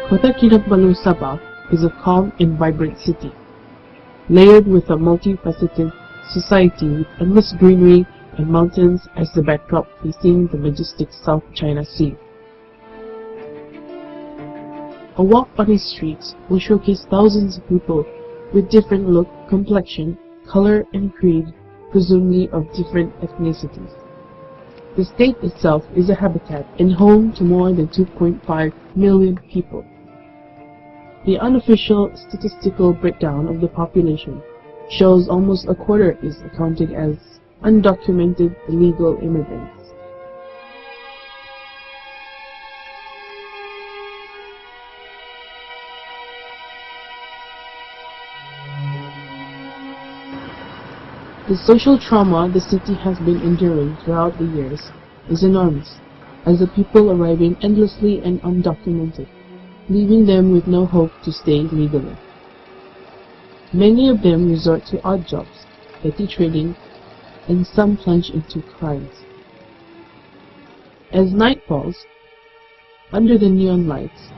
Kota Kinabalu, Sabah is a calm and vibrant city, layered with a multifaceted society with endless greenery and mountains as the backdrop facing the majestic South China Sea. A walk on its streets will showcase thousands of people with different look, complexion, color, and creed, presumably of different ethnicities. The state itself is a habitat and home to more than 2.5 million people. The unofficial statistical breakdown of the population shows almost a quarter is accounted as undocumented illegal immigrants. The social trauma the city has been enduring throughout the years is enormous, as the people arriving endlessly and undocumented, leaving them with no hope to stay legally. Many of them resort to odd jobs, petty trading, and some plunge into crimes. As night falls, under the neon lights,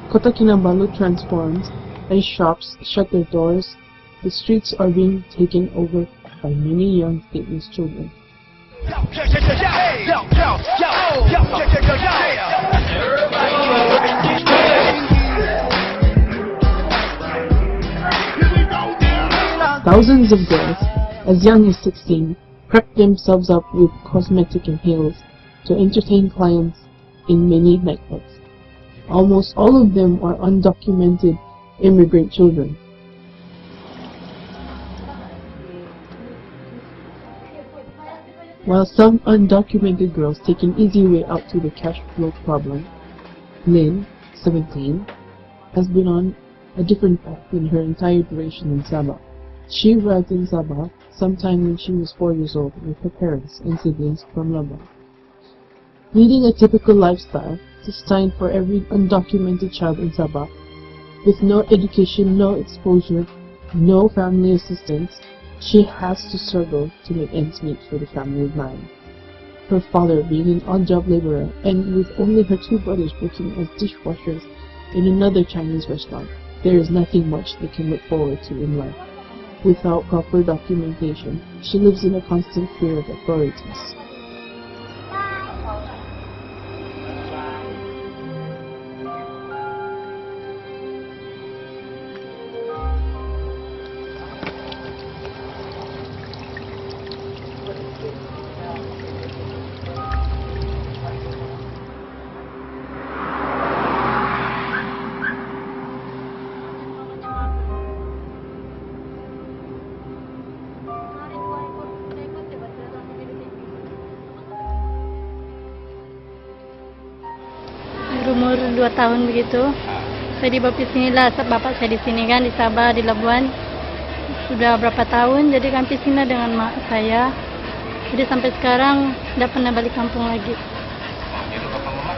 Kota Kinabalu transforms as shops shut their doors. The streets are being taken over by many young stateless children. Thousands of girls, as young as 16, prep themselves up with cosmetic and heels to entertain clients in many nightclubs. Almost all of them are undocumented immigrant children. While some undocumented girls take an easy way out to the cash flow problem, Lynn, 17, has been on a different path in her entire duration in Sabah. She arrived in Sabah sometime when she was 4 years old with her parents and siblings from Lubang. Leading a typical lifestyle destined for every undocumented child in Sabah, with no education, no exposure, no family assistance, she has to struggle to make ends meet for the family of 9. Her father being an odd-job laborer, and with only her 2 brothers working as dishwashers in another Chinese restaurant, there is nothing much they can look forward to in life. Without proper documentation, she lives in a constant fear of authorities. Umur 2 tahun begitu, saya dibawa ke sini lah. Bapak saya di sini kan, di Sabah, di Labuan. Sudah berapa tahun, jadi kami sini dengan mak saya. Jadi sampai sekarang tidak pernah balik kampung lagi. Jadi bapak mama?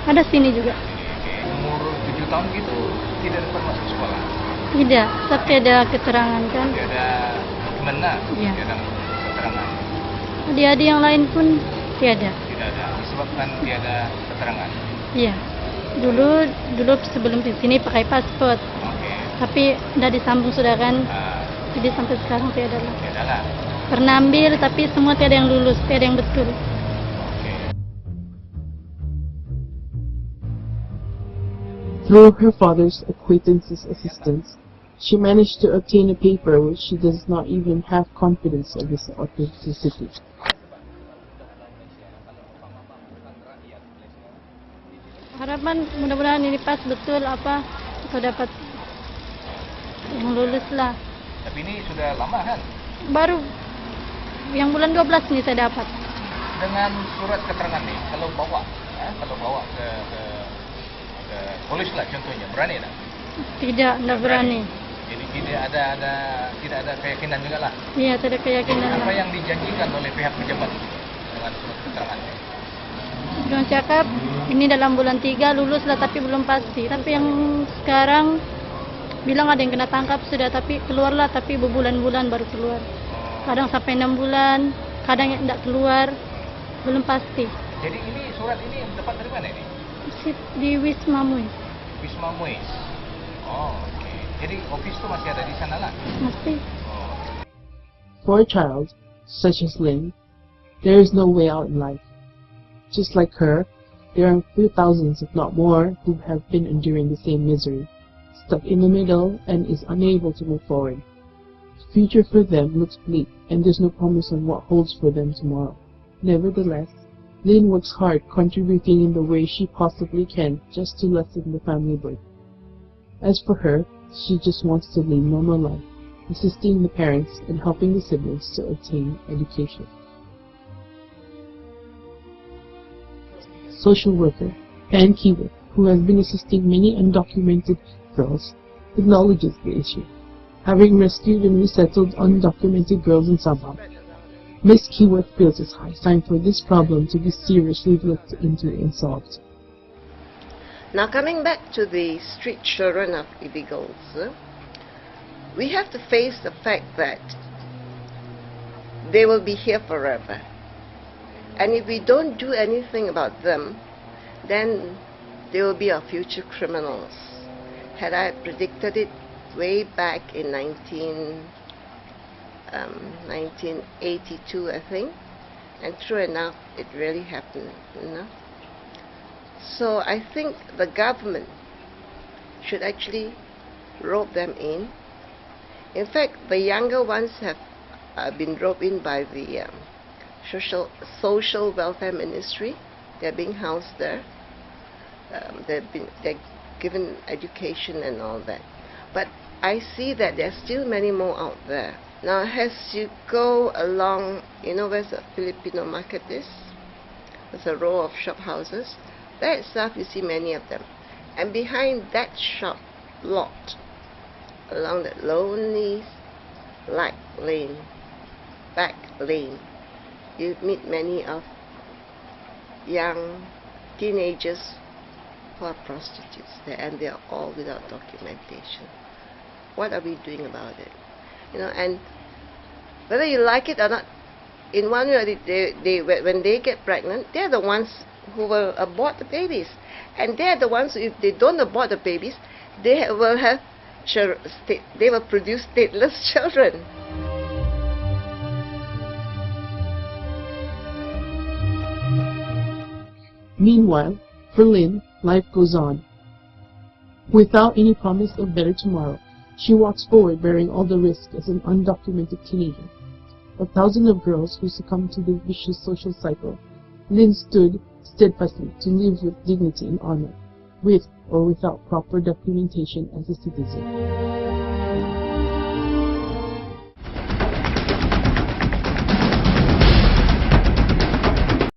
Ada sini juga. Umur 7 tahun gitu, tidak dapat masuk sekolah? Tidak, tapi ada keterangan kan. Tidak ada dokumen lah, Iya. tidak ada keterangan. Adik-adik yang lain pun tiada. Tidak ada, disebabkan tiada keterangan. Iya. Dulu sebelum di sini pakai paspor, Oke. tapi udah disambung sudah kan. Ah, Jadi sampai sekarang tiada lah. tidak lah. Pernah ambil tapi semua tiada yang lulus, tiada yang betul. Oke. Through her father's acquaintance's assistance, she managed to obtain a paper which she does not even have confidence of its authenticity. Harapan mudah-mudahan ini pas betul apa atau dapat yang lulus lah. Tapi ini sudah lama kan? Baru yang bulan 12 nih saya dapat. Dengan surat keterangan nih, kalau bawa ke polis lah contohnya, berani tak? Tidak berani. Jadi tidak ada keyakinan juga lah. Iya, tidak keyakinan Apa lah. yang dijanjikan oleh pihak pejabat dengan surat keterangan? Sudah cakap ini dalam bulan 3 lulus lah tapi belum pasti. Tapi yang sekarang bilang ada yang kena tangkap sudah tapi keluarlah tapi berbulan-bulan baru keluar. Kadang sampai 6 bulan, kadang yang tidak keluar, belum pasti. Jadi ini surat ini dapat dari mana ini? Di Wisma Mui. Wisma Muis. Oh, okay. Jadi office tu masih ada di sana lah. Masih. Oh. For a child, such as Lynn, there is no way out in life. Just like her, there are thousands, if not more, who have been enduring the same misery, stuck in the middle and is unable to move forward. The future for them looks bleak, and there's no promise on what holds for them tomorrow. Nevertheless, Lynn works hard, contributing in the way she possibly can just to lessen the family burden. As for her, she just wants to lead normal life, assisting the parents and helping the siblings to obtain education. Social worker Ann Keyworth, who has been assisting many undocumented girls, acknowledges the issue. Having rescued and resettled undocumented girls in Sabah, Ms. Keyworth feels it's high time for this problem to be seriously looked into and solved. Now, coming back to the street children of illegals, we have to face the fact that they will be here forever. And if we don't do anything about them, then they will be our future criminals. Had I predicted it way back in 1982, I think, and true enough, it really happened, you know. So I think the government should actually rope them in. In fact, the younger ones have been roped in by the social welfare ministry. They're being housed there. They're given education and all that. But I see that there's still many more out there. Now, as you go along, you know where the Filipino market is? There's a row of shop houses. There itself, you see many of them. And behind that shop lot, along that lonely back lane, you meet many of young teenagers who are prostitutes there, and they are all without documentation. What are we doing about it? You know, and whether you like it or not, in one way or when they get pregnant, they're the ones who will abort the babies, and they're the ones who, if they don't abort the babies, they will produce stateless children. Meanwhile, for Lynn, life goes on. Without any promise of better tomorrow, she walks forward bearing all the risk as an undocumented teenager. Of thousands of girls who succumbed to the vicious social cycle, Lynn stood steadfastly to live with dignity and honor, with or without proper documentation as a citizen.